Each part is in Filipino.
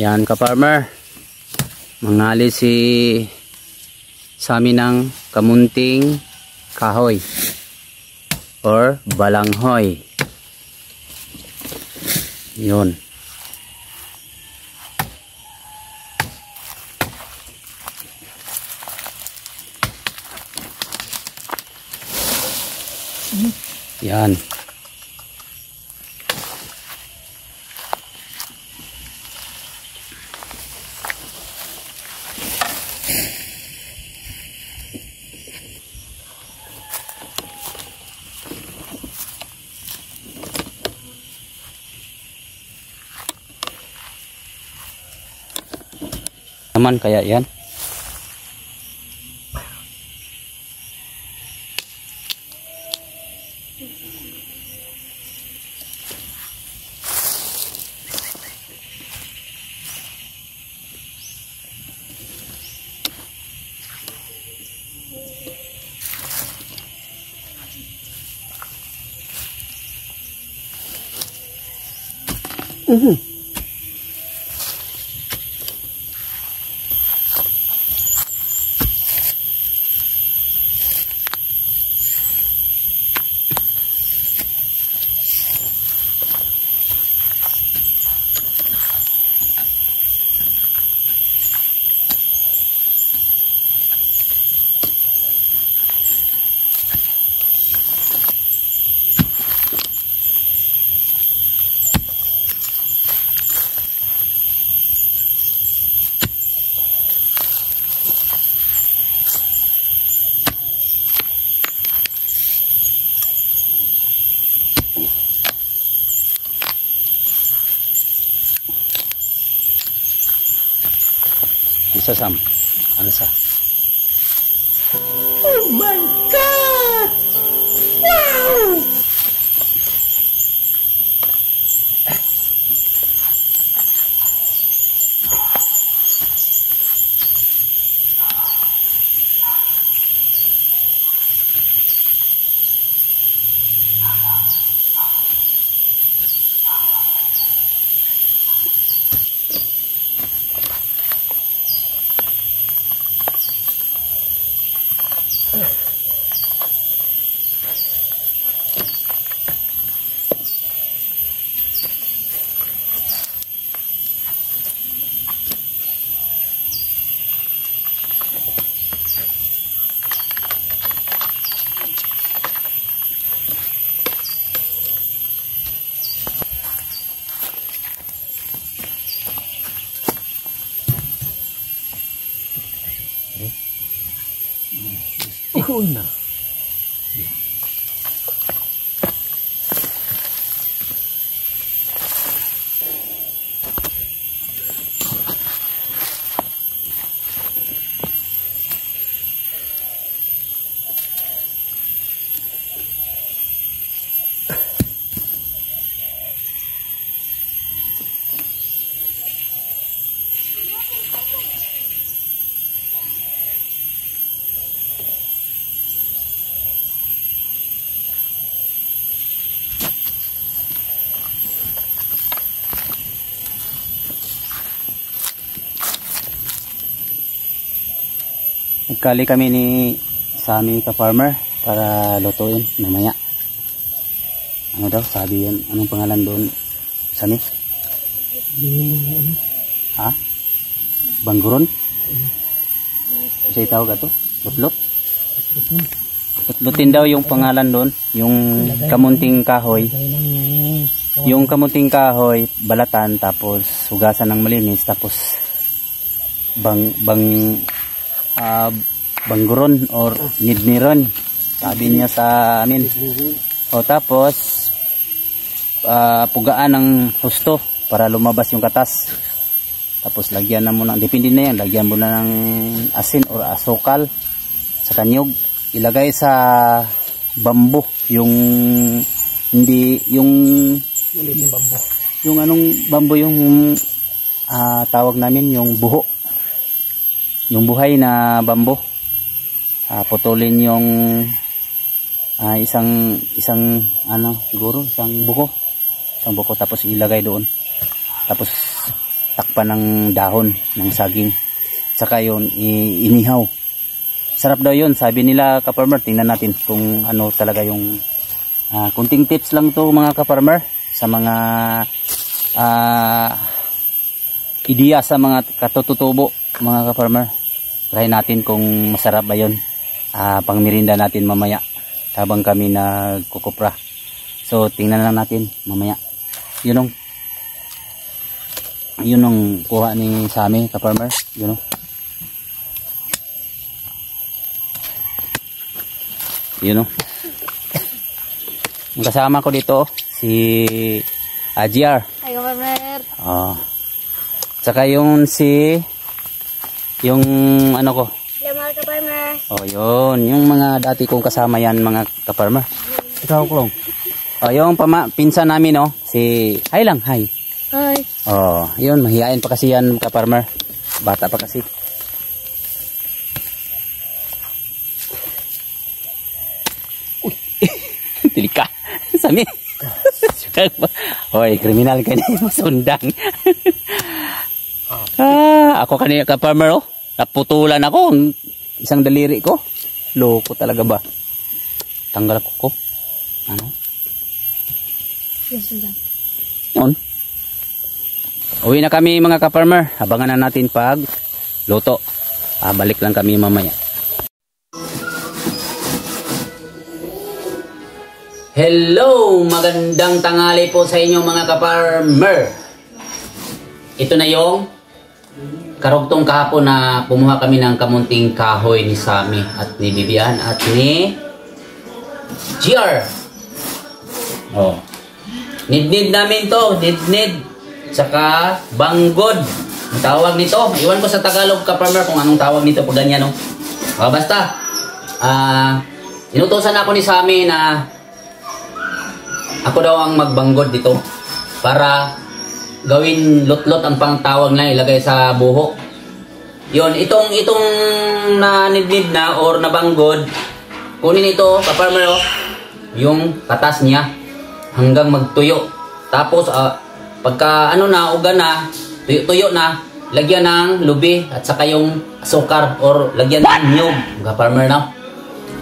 Yan ka-farmer, mangali sa amin ng kamunting kahoy or balanghoy. Yun. Yan. Naman kaya yan. Isa Sam, ano sa? Oh my God! Wow! Una. Nagkali kami ni Sammy ka-farmer para lutuin mamaya. Ano daw sabi yun? Anong pangalan doon, Sammy? Ha? Bangguron? Kasi tawag ito? Butlot? Butlutin daw yung pangalan doon. Yung kamunting kahoy. Yung kamunting kahoy, balatan, tapos hugasan ng malinis, tapos bangguron or nidniron, sabi niya sa amin. O tapos pugaan ng husto para lumabas yung katas. Tapos lagyan na muna, depende na yan, lagyan mo na ng asin or asukal sa kanyog. Ilagay sa bambo, yung hindi yung anong bambo, yung tawag namin yung buho, yung buhay na bambo. Putulin yung isang ano siguro isang buko tapos ilagay doon, tapos takpan ng dahon ng saging. Saka yun, inihaw. Sarap daw yun, sabi nila ka-farmer. Tingnan natin kung ano talaga yung kunting tips lang to mga ka-farmer sa mga ideya sa mga katutubo mga ka-farmer. Try natin kung masarap ba yun. Pangmerinda natin mamaya habang kami nagkukupra. So tingnan lang natin mamaya. Yun ang kuha ni Sammy ka-farmer. Yun o. Ang kasama ko dito si GR. Hi, ka-farmer. Tsaka yung ano ko. Lemar, ka-farmer. Yun. Yung mga dati kong kasama yan mga ka-farmer. Ikaw kulong. Yung pinsan namin si hi lang, hi. Hi. Yun, mahihain pa kasi yan ka-farmer. Bata pa kasi. Uy, tilika. Sami. Hoy, kriminal ka niya, masundang. Ako kanina ka-farmer naputulan ako. Isang daliri ko. Loko talaga ba? Tanggal ko. Ano? Yun. Uwi na kami mga ka-farmer. Abangan na natin pag luto. Balik lang kami mamaya. Hello! Magandang tanghali po sa inyo mga ka-farmer. Ito na yung karugtong kahapon na kumuha kami ng kamunting kahoy ni Sammy at ni Bibian at ni GR. Nid-nid namin to. Nid-nid. Tsaka banggod. Ang tawag nito. Iwan ko sa Tagalog ka-farmer kung anong tawag nito pag ganyan. Basta. Inutosan ako ni Sammy na ako daw ang magbanggod dito para gawin lot-lot ang pangtawag na ilagay sa buhok. Yon, itong na nid-nid na or nabanggod, kunin ito ka-farmer yung katas niya hanggang magtuyo. Tapos pagka uga na, tuyo na, lagyan ng lubi at saka yung asukar or lagyan ng niyog ka-farmer na.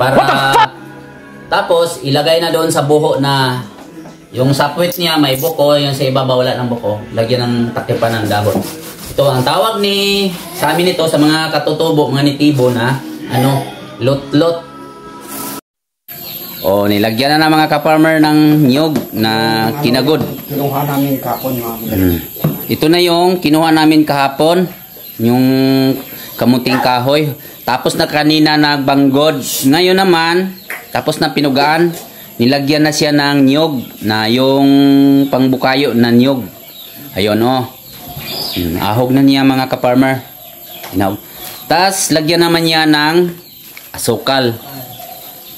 Para tapos ilagay na doon sa buhok na yung sapwit niya may buko, yung sa ibabaw wala ng buko, lagyan ng takipan ng dahon. Ito ang tawag ni sa amin ito sa mga katutubo, mga nitibo na lot-lot. Nilagyan na ng mga ka-farmer ng niyog na kinagod. Kinuha namin kahapon Ito na yung kinuha namin kahapon, yung kamuting kahoy. Tapos na kanina nagbanggod. Ngayon naman, tapos na pinugaan, nilagyan na siya ng niyog na yung pangbukayo na niyog. Ayun ahog na niya mga ka-farmer. Tapos lagyan naman niya ng asukal.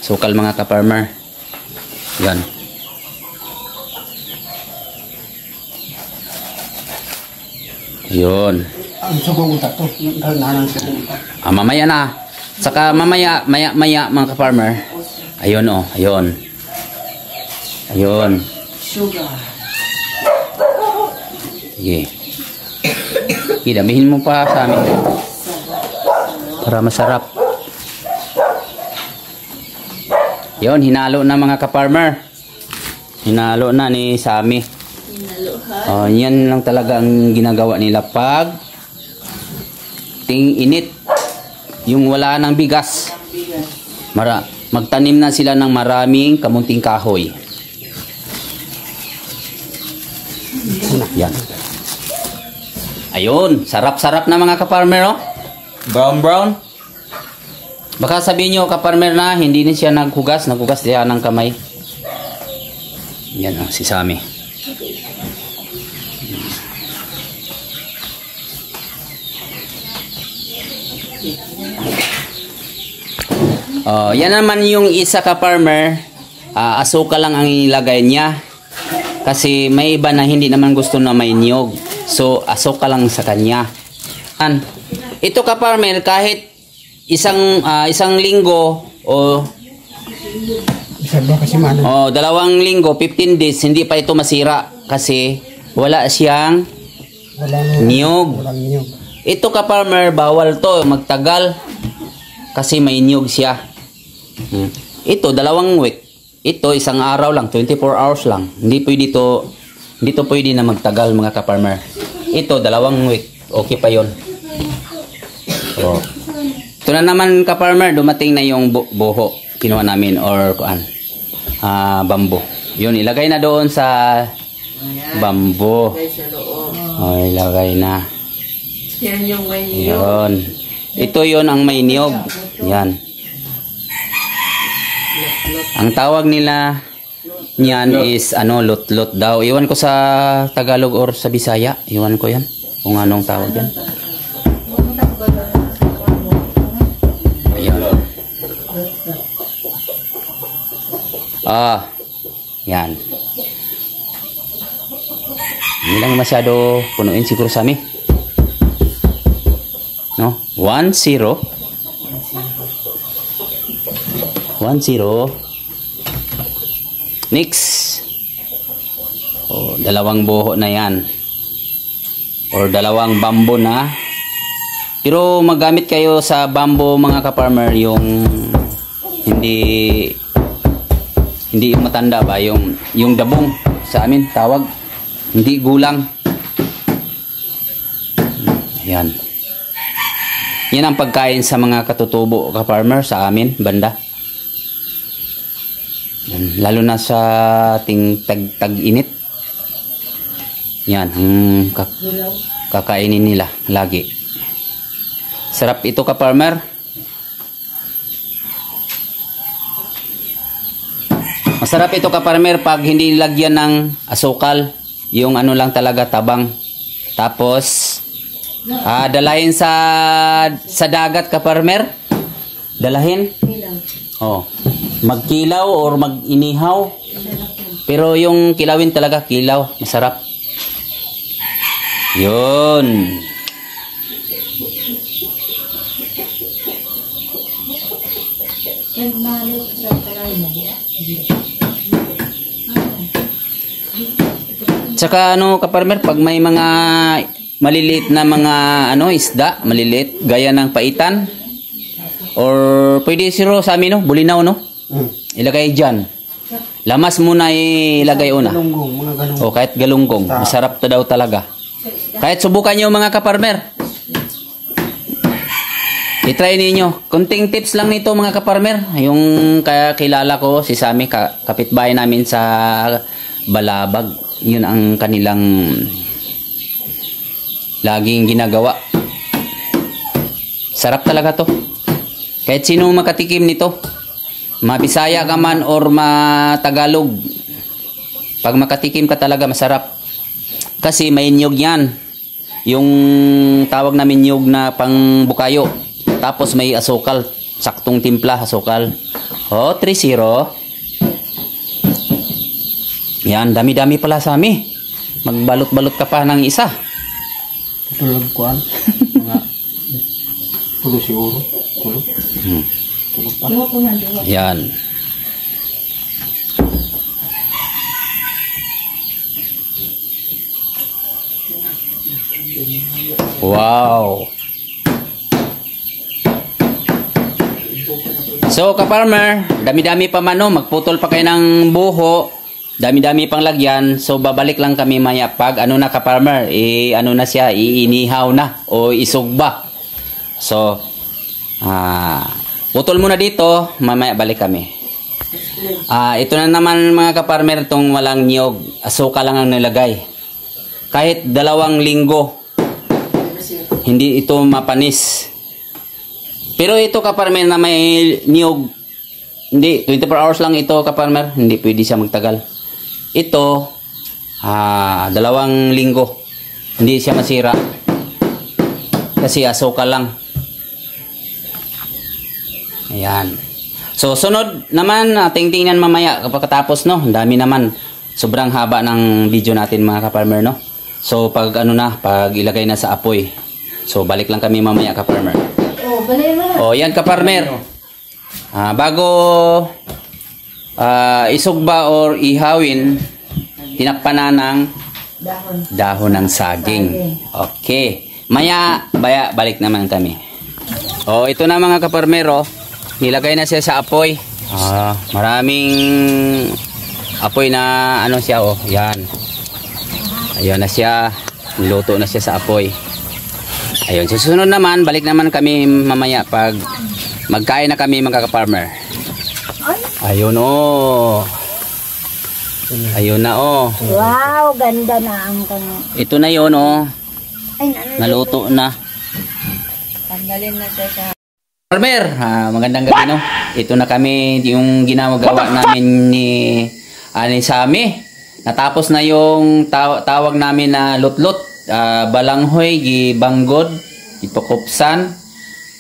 Asukal mga ka-farmer. Yan. Yun. Ang subong utak to. Mamaya na. Saka maya mga ka-farmer. Ayun ayun. Ayun. Sugar. Sige. Damihin mo pa sa amin. Para masarap. Yun, hinalo na mga ka-farmer. Hinalo na ni Sammy. Yan lang talaga ang ginagawa nila pag init. Yung wala ng bigas. Magtanim na sila ng maraming kamunting kahoy. Yan. Ayun, sarap-sarap na mga ka-farmer Brown. Baka sabihin nyo ka-farmer na hindi din siya naghugas siya ng kamay. Yan si Sammy. Yan naman yung isa ka-farmer, asukal lang ang ilagay niya. Kasi may iba na hindi naman gusto na may niyog. So, asukal lang sa kanya. Ito ka-farmer, kahit isang linggo o 2 linggo, 15 days, hindi pa ito masira. Kasi wala siyang Niyog. Walang niyog. Ito ka-farmer, bawal to magtagal kasi may niyog siya. Ito, 2 week. Ito, 1 araw lang, 24 hours lang. Hindi to pwede na magtagal mga ka-farmer. Ito, 2 week. Okay pa yon. So, ito na naman ka-farmer, dumating na yung buho. Kinuha namin or bamboo. Yun, ilagay na doon sa bamboo. O, ilagay na. Yan yung may niyog. Yun. Ito yon ang may niyog. Yan. Ang tawag nila niyan is lot-lot daw. Iwan ko sa Tagalog or sa Bisaya. Iwan ko yan. Kung anong tawag yan. Ayan. Yan. Hindi lang masyado punuin siguro sa amin. No? 1-0. 1-0. Next. O, 2 buho na yan. Or 2 bamboo na. Pero magamit kayo sa bamboo mga ka-farmer yung hindi yung matanda ba, yung dabong sa amin tawag. Hindi gulang. Yan. Yan ang pagkain sa mga katutubo ka-farmer sa amin banda. Yan. Lalo na sa ating tag-init. Yan ang kakainin nila lagi. Sarap ito ka-farmer. Masarap ito ka-farmer pag hindi lagyan ng asukal. Yung lang talaga tabang. Tapos dalahin sa dagat ka-farmer. Dalahin. Oh. Magkilaw or mag-inihaw. Pero yung kilawin talaga kilaw, masarap. Yun. Tsaka ka-farmer, pag may mga maliliit na mga isda, maliliit, gaya ng paitan, or pwede sa amin, bulinaw, ilagay dyan. Lamas muna ilagay una. Galunggong, mga galunggong. O kahit galunggong, masarap to daw talaga. Kahit subukan nyo mga ka-farmer. I-try ninyo. Kunting tips lang nito mga ka-farmer. Yung kilala ko, si Sammy, kapitbahay namin sa Balabag. Yun ang kanilang laging ginagawa. Sarap talaga to. Kahit sino makatikim nito. Mabisaya ka man or matagalog. Pag makatikim ka talaga masarap. Kasi may niyog yan. Yung tawag namin niyog na pang bukayo. Tapos may asukal. Saktong timpla asukal. 3-0. Yan, dami-dami pala sa amin. Magbalot-balot ka pa ng isa. Tulog kuan. Mga pulo siguro. Tulog. Tulog pa. Yan. Wow. So, ka-farmer, dami-dami pa man, magputol pa kayo ng buho. Dami-dami pang lagyan. So, babalik lang kami maya pag na ka-farmer. Na siya, iinihaw na o isugba. So, putol muna dito. Mamaya balik kami. Ito na naman mga ka-farmer, tong walang niyog. Asuka lang ang nilagay. Kahit 2 linggo, hindi ito mapanis. Pero ito ka-farmer na may niyog, hindi, 24 hours lang ito ka-farmer. Hindi pwede siya magtagal. Ito, 2 linggo. Hindi siya masira. Kasi asuka lang. Ayan. So, sunod naman, tingnan mamaya kapag katapos, Ang dami naman. Sobrang haba ng video natin mga ka-farmer, So, pag pag ilagay na sa apoy. So, balik lang kami mamaya ka-farmer. Yan ka-farmer. Bago isugba or ihawin, tinakpan na ng Dahon ng saging. Okay. Maya, balik naman kami. Oh, ito na mga kaparmero. Nilagay na siya sa apoy. Maraming apoy na ano siya, oh. Yan. Ayun na siya. Niluto na siya sa apoy. Ayun. Susunod naman, balik naman kami mamaya pag magkain na kami mga kaparmer. Ayun, oh. Ayun na, oh. Wow, ganda na ang kanya. Ito na yun, oh. Ay, Naluto na. Tanggalin na siya sa... Farmer, magandang gabi, no? Ito na kami, yung ginagawa namin ni Sami. Natapos na yung tawag namin na lutlot. Balanghoy, gibanggod, ipakupsan,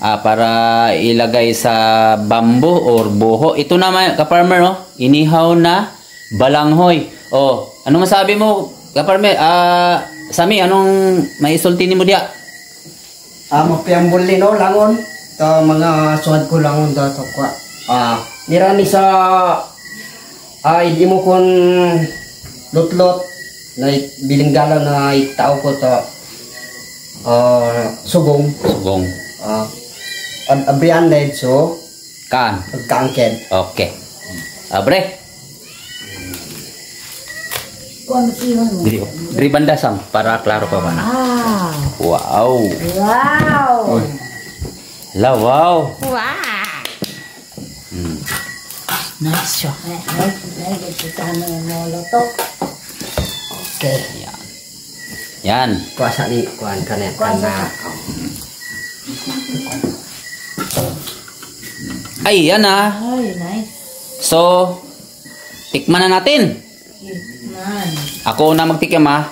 para ilagay sa bamboo or buho. Ito naman, kaparmer, no? Inihaw na balanghoy. Oh, ano masabi mo, kaparmer? Sami, anong maisulti mo diya? Mapiambuli no, langon. Ito mga suwad ko langon dato ko. Nirani sa hindi mo kon lutlot na bilinggala na itao ko to sugong. Sugong. Abrian led so Kan. pagkaangked. Okay. Abre. Diri banda sang para klaro pa ba na? Wow. wow. Wow. Nice siya. Okay. Yan. Kuasa ni kuan kanet kana. Ay, yan ah. Ay, nice. So, tikman na natin. Ako na magtikim ah.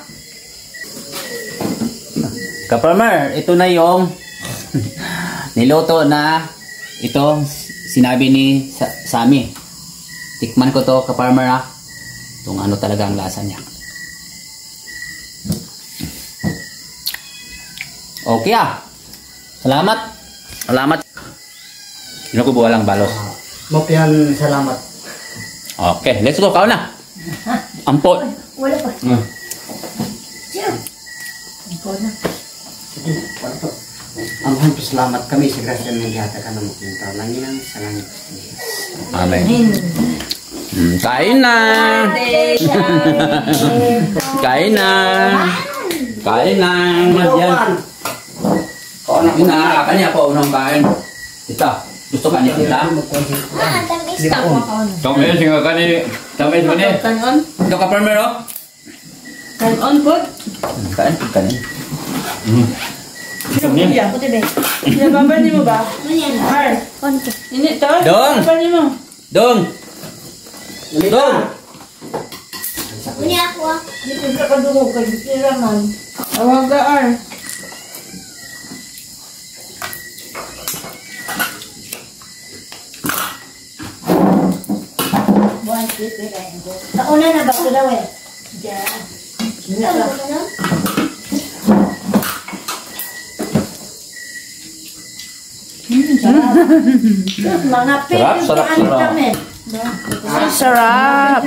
Kaparmer, ito na yung niluto na ito sinabi ni Sami. Tikman ko to kaparmer ah. Kung ano talaga ang lasa niya. Okay ah. Salamat. Salamat. Hindi ko buwalang balos. Mapian salamat. Okay, let's go. Kao na. Ampot. Wala pa. Ang hampir salamat kami sa grasya ng gihatakan ng mga langinan sa langit. Amen. Kain na. Kain na. Kain na. Yan. Yun na. Kanya po unang kain. Tita. Gusto ka niya tita? Tamay singa ka ni. Tamay mo ni. Kanon. Ito ka primero? Kanon po. Kain. Kain. Iya. Sinababan niyo mo ba? Ar. Ini to. Dong. Sinababan niyo mo. Dong. Dong. Ini aku ah. Dito ka kadungog kay tiraman. Awag ka ar. Buwan titi rin ko. Nauna na ba ko daw eh? Diyan. Mga pili Sarap. kami. Sarap.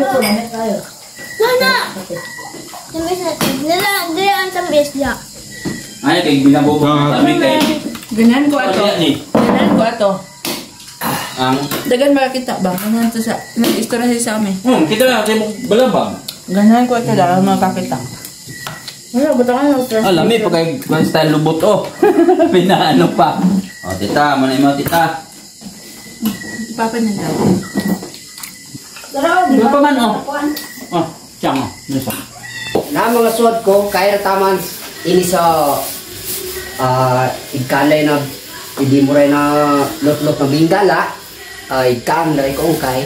Nana! Tambis natin. Dili ang tambis niya. Ay, kay binabubo kami kay. Ganan ko ato. Ganan ko ato. Ang Dagan makakita ba? Ganan to sa nag-istorya sa amin. kita na kay balabang. Ganan ko ato dagan makakita. Wala ba tayo na Lami pa kay style lubot oh. Pinaano pa. Oh, tita, manay mo tita. Papa na daw. Pero, Di pa man oh. Oh, siyang oh. Nasa. Na mga suwad ko, kaya taman ini sa ikalay na hindi mo rin na lot-lot na bingala, ikang na ikongkay,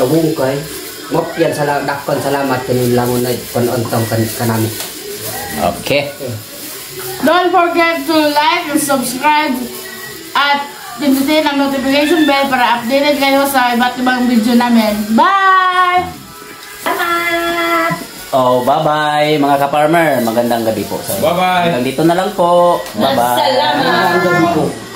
nabungkay, mapyan dakon salamat kanin langon na konontong kanami. Okay. Don't forget to like and subscribe at pindutin ang notification bell para updated kayo sa iba't ibang video namin. Bye! salamat! Oh, bye-bye mga ka-farmer. Magandang gabi po sa inyo. Bye-bye. Hanggang dito na lang po. Bye-bye. Salamat! Salamat.